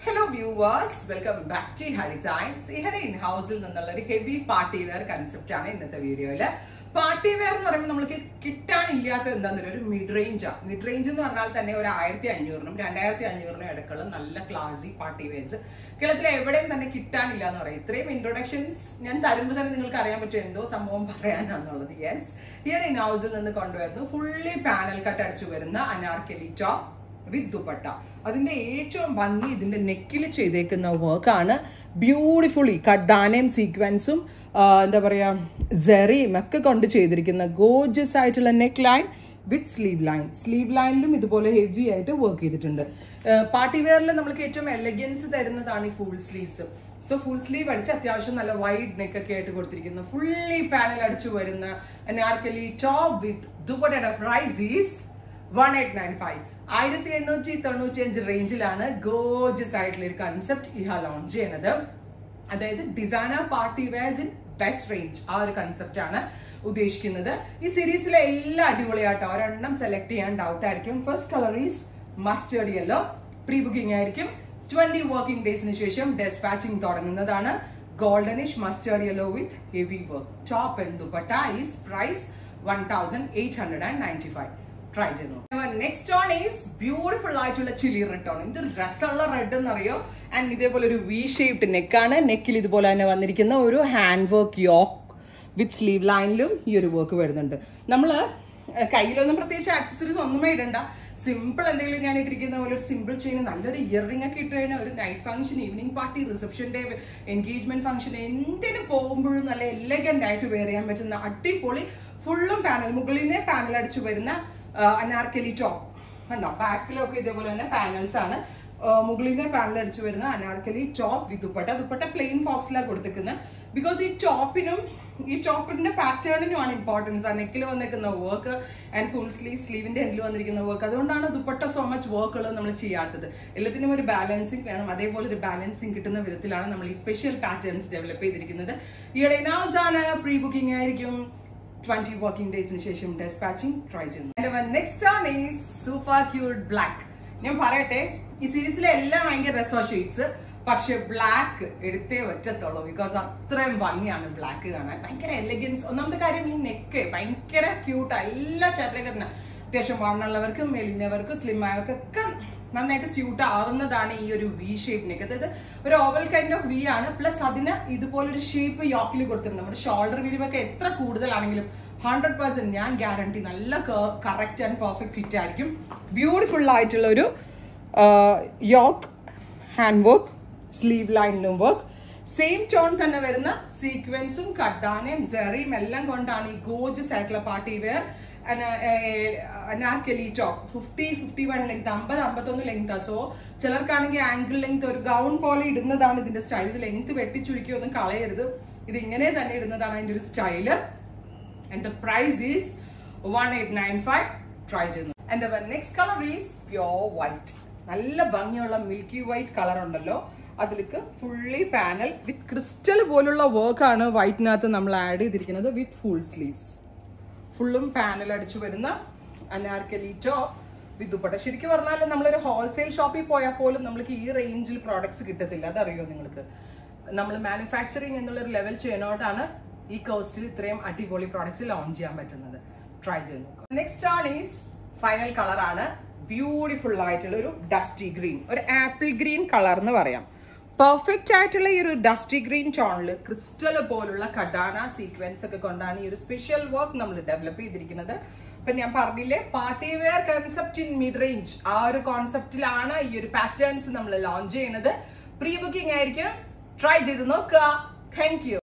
Hello viewers, welcome back to Hari Designs. ഇവിടെ in-house-ൽ നിന്നുള്ള ഒരു ഹെവി പാർട്ടി വെയർ കൺസെപ്റ്റ് ആണ് ഇന്നത്തെ വീഡിയോയിൽ. പാർട്ടി വെയർ എന്ന് പറയുമ്പോൾ നമുക്ക് കിട്ടാനില്ലാത്ത എന്താണെന്നൊരു ഒരു മിഡ് റേഞ്ചാണ്. മിഡ് റേഞ്ച് എന്ന് പറഞ്ഞാൽ തന്നെ ഒരു 1500-നും 2500-നും ഇടയ്ക്കുള്ള നല്ല ക്ലാസി പാർട്ടി വെയർസ് കേരളത്തിൽ എവിടെയും തന്നെ കിട്ടാനില്ല എന്ന് പറയും. ഇത്രയും ഇൻട്രൊഡക്ഷൻസ് ഞാൻ തരുമ്പോൾ തന്നെ നിങ്ങൾക്ക് അറിയാൻ പറ്റും എന്തോ സംഭവം പറയാനാണെന്നുള്ളത്. യെസ്, ഇവിടെ in-house-ൽ നിന്ന് കൊണ്ടുവരുന്നു ഫുള്ളി പാനൽ കട്ട് അടിച്ചു വരുന്ന അനാർക്കലി ടോപ്പ് വിത്ത് ദുപ്പട്ട. അതിന്റെ ഏറ്റവും ഭംഗി ഇതിന്റെ നെക്കിൽ ചെയ്തേക്കുന്ന വർക്കാണ്. ബ്യൂട്ടിഫുള്ളി കഡാനയും സീക്വൻസും എന്താ പറയാ സെറിയും ഒക്കെ കൊണ്ട് ചെയ്തിരിക്കുന്ന ഗോർജിയസ് ആയിട്ടുള്ള neckline with sleeve line. Sleeve ലൈനിലും ഇതുപോലെ ഹെവി ആയിട്ട് വർക്ക് ചെയ്തിട്ടുണ്ട്. പാർട്ടി വെയറിൽ നമുക്ക് ഏറ്റവും എലഗൻസ് തരുന്നതാണ് ഈ full sleeves. So full sleeve അടിച്ച് അത്യാവശ്യം നല്ല വൈഡ് നെക്ക് ഒക്കെ ആയിട്ട് കൊടുത്തിരിക്കുന്നു. ഫുള്ളി പാനൽ അടിച്ചു വരുന്ന അനാർക്കലി ടോപ്പ് വിത്ത് ദുപ്പട്ടയുടെ പ്രൈസ് ഈസ് 1895. 1895 റേഞ്ചിലാണ് ഗോർജിയസ് ആയിട്ടുള്ള ഒരു കൺസെപ്റ്റ് ഇഹ ലോഞ്ച് ചെയ്യുന്നത്. അതായത് designer party wears in best range, ആ ഒരു കൺസെപ്റ്റ് ആണ് ഉദ്ദേശിക്കുന്നത്. ഈ സീരീസിലെ എല്ലാ അടിപൊളിയാട്ടോ. ഒരെണ്ണം സെലക്ട് ചെയ്യാൻ ഡൗട്ട് ആയിരിക്കും. First colour is mustard yellow. Pre booking ആയിരിക്കും. 20 വർക്കിംഗ് ഡേയ്സിന് ശേഷം ഡെസ്പാച്ചിങ് തുടങ്ങുന്നതാണ്. Goldenish mustard yellow with heavy work. Top and dupatta is price 1895. Try ചെയ്യുന്നു. നെക്സ്റ്റ് ഓൺ ഈസ് ബ്യൂട്ടിഫുൾ ആയിട്ടുള്ള ചില്ലി റെഡ് ആണ്. ഇത് രസമുള്ള റെഡ് എന്നറിയോ. ആൻഡ് ഇതേപോലെ ഒരു വി ഷേപ്ഡ് നെക്കാണ്. നെക്കിൽ ഇതുപോലെ തന്നെ വന്നിരിക്കുന്ന ഒരു hand work yoke with sleeve ലൈനിലും ഈ ഒരു വർക്ക് വരുന്നുണ്ട്. നമ്മൾ കയ്യിലൊന്നും പ്രത്യേകിച്ച് ആക്സസറീസ് ഒന്നുമേ ഇടണ്ട. സിമ്പിൾ എന്തെങ്കിലും ഞാൻ ഇട്ടിരിക്കുന്ന പോലെ ഒരു സിമ്പിൾ ചെയിൻ, നല്ലൊരു ഇയറിംഗ് ഒക്കെ ഇട്ട് കഴിഞ്ഞാൽ ഒരു night function, evening party, reception day, engagement function എന്തിനു പോകുമ്പോഴും നല്ല എലഗന്റ് ആയിട്ട് വെയർ ചെയ്യാൻ പറ്റുന്ന അടിപൊളി ഫുള്ളും പാനൽ, മുകളിൽ നിന്നേ പാനൽ അടിച്ചു വരുന്ന അനാർക്കലി ടോപ്പ് കണ്ടോ. ബാക്കിലൊക്കെ ഇതേപോലെ തന്നെ പാനൽസ് ആണ്. മുകളിൽ നിന്ന് പാനൽ അടിച്ചു വരുന്ന anarkali top with dupatta. Dupatta plain ഫോക്സിലാണ് കൊടുത്തിരിക്കുന്നത്. ബിക്കോസ് ഈ ടോപ്പിന്റെ പാറ്റേണിനുമാണ് ഇമ്പോർട്ടൻസ്. ആ നെക്കിൽ വന്നിരിക്കുന്ന വർക്ക് ആൻഡ് ഫുൾ സ്ലീവിന്റെ എൻഡിൽ വന്നിരിക്കുന്ന വർക്ക്. അതുകൊണ്ടാണ് ദുപ്പട്ട സോ മച്ച് വർക്കുകൾ നമ്മൾ ചെയ്യാത്തത്. എല്ലാത്തിനും ഒരു ബാലൻസിങ് വേണം. അതേപോലെ ഒരു ബാലൻസിങ് കിട്ടുന്ന വിധത്തിലാണ് നമ്മൾ ഈ സ്പെഷ്യൽ പാറ്റേൺസ് ഡെവലപ്പ് ചെയ്തിരിക്കുന്നത്. ഈയിടെ ആണ് പ്രീ ബുക്കിംഗ് ആയിരിക്കും. 20 വർക്കിംഗ് ഡേയ്സിന് ശേഷം ഡെസ്പാച്ചിങ് ട്രൈ ചെയ്യുന്നു. Next one is super cute black. ഞാൻ പറയട്ടെ, ഈ സീരീസിലെ എല്ലാം ഭയങ്കര രസോ ഷെയ്ഡ്സ്, പക്ഷെ ബ്ലാക്ക് എടുത്തേ പറ്റത്തുള്ളൂ. ബിക്കോസ് അത്രയും ഭംഗിയാണ് ബ്ലാക്ക് കാണാൻ. ഭയങ്കര എലഗൻസ്. ഒന്നാമത്തെ കാര്യം ഈ നെക്ക് ഭയങ്കര ക്യൂട്ട്. എല്ലാ കാറ്റഗറിനും അത്യാവശ്യം വണ്ണുള്ളവർക്കും മെലിഞ്ഞവർക്കും സ്ലിം ആയവർക്കൊക്കെ നന്നായിട്ട് സ്യൂട്ട് ആവുന്നതാണ് ഈ ഒരു വി ഷേപ്പ് നെക്ക്. അതായത് ഒരു ഓവൽ കൈൻഡ് ഓഫ് വി ആണ്. പ്ലസ് അതിന് ഇതുപോലൊരു ഷേപ്പ് യോക്കിൽ കൊടുത്തിട്ടുണ്ട്. നമ്മുടെ ഷോൾഡർ വിരിവൊക്കെ എത്ര കൂടുതലാണെങ്കിലും 100% ഞാൻ ഗ്യാരണ്ടി നല്ല കറക്റ്റ് ആൻഡ് പെർഫെക്റ്റ് ഫിറ്റ് ആയിരിക്കും. ബ്യൂട്ടിഫുൾ ആയിട്ടുള്ള ഒരു യോക്ക്, ഹാൻഡ് വർക്ക്, സ്ലീവ് ലൈനിലും വർക്ക്, സെയിം ടോൺ തന്നെ വരുന്ന സീക്വൻസും കഡാനയും സെറിയും എല്ലാം കൊണ്ടാണ് ഈ ഗോർജിയസ് ആയിട്ടുള്ള party wear anarkali top. 50-51 length, 50-51 length. So ചിലർക്കാണെങ്കിൽ ആംഗിൾ ലെങ്ത് ഒരു ഗൗൺ പോലെ ഇടുന്നതാണ് ഇതിന്റെ സ്റ്റൈൽ. ഇത് ലെങ്ത് വെട്ടിച്ചുരുക്കി ഒന്നും കളയരുത്. ഇത് ഇങ്ങനെ തന്നെ ഇടുന്നതാണ് അതിന്റെ ഒരു style. And the price is 1895. Try ചെയ്യുന്നു. And the next colour is pure white. നല്ല ഭംഗിയുള്ള മിൽക്കി വൈറ്റ് കളർ ഉണ്ടല്ലോ. അതിലേക്ക് ഫുള്ളി പാനൽ വിത്ത് ക്രിസ്റ്റൽ പോലുള്ള വർക്കാണ് വൈറ്റിനകത്ത് നമ്മൾ ആഡ് ചെയ്തിരിക്കുന്നത് വിത്ത് ഫുൾ സ്ലീവ്സ്. ഫുള്ളും പാനൽ അടിച്ചു വരുന്ന അനാർക്കലി ടോപ്പ് വിത്ത് ദുപ്പട്ട. ശരിക്കും പറഞ്ഞാൽ നമ്മളൊരു ഹോൾസെയിൽ ഷോപ്പിൽ പോയാൽ പോലും നമ്മൾക്ക് ഈ റേഞ്ചിൽ പ്രോഡക്ട്സ് കിട്ടത്തില്ല. അതറിയോ നിങ്ങൾക്ക്? നമ്മൾ മാനുഫാക്ചറിങ് എന്നുള്ളൊരു ലെവൽ ചെയ്യുന്നതുകൊണ്ടാണ് ഈ കോസ്റ്റിൽ ഇത്രയും അടിപൊളി പ്രോഡക്ട്സ് ലോഞ്ച് ചെയ്യാൻ പറ്റുന്നത്. ട്രൈ ചെയ്ത് നോക്കാം. Next one is final colour ആണ്. ബ്യൂട്ടിഫുൾ ആയിട്ടുള്ള ഒരു ഡസ്റ്റി ഗ്രീൻ, ഒരു ആപ്പിൾ ഗ്രീൻ കളർ എന്ന് പറയാം. പെർഫെക്റ്റ് ആയിട്ടുള്ള ഈ ഒരു ഡസ്റ്റി ഗ്രീൻ ടോണിൽ ക്രിസ്റ്റൽ പോലുള്ള കഡാന സീക്വൻസ് ഒക്കെ കൊണ്ടാണ് ഈ ഒരു സ്പെഷ്യൽ വർക്ക് നമ്മൾ ഡെവലപ്പ് ചെയ്തിരിക്കുന്നത്. ഇപ്പൊ ഞാൻ പറഞ്ഞില്ലേ, party wear concept in mid range, ആ ഒരു കോൺസെപ്റ്റിലാണ് ഈ ഒരു പാറ്റേൺസ് നമ്മൾ ലോഞ്ച് ചെയ്യുന്നത്. പ്രീ ബുക്കിംഗ് ആയിരിക്കും. ട്രൈ ചെയ്ത് നോക്കുക. Thank you.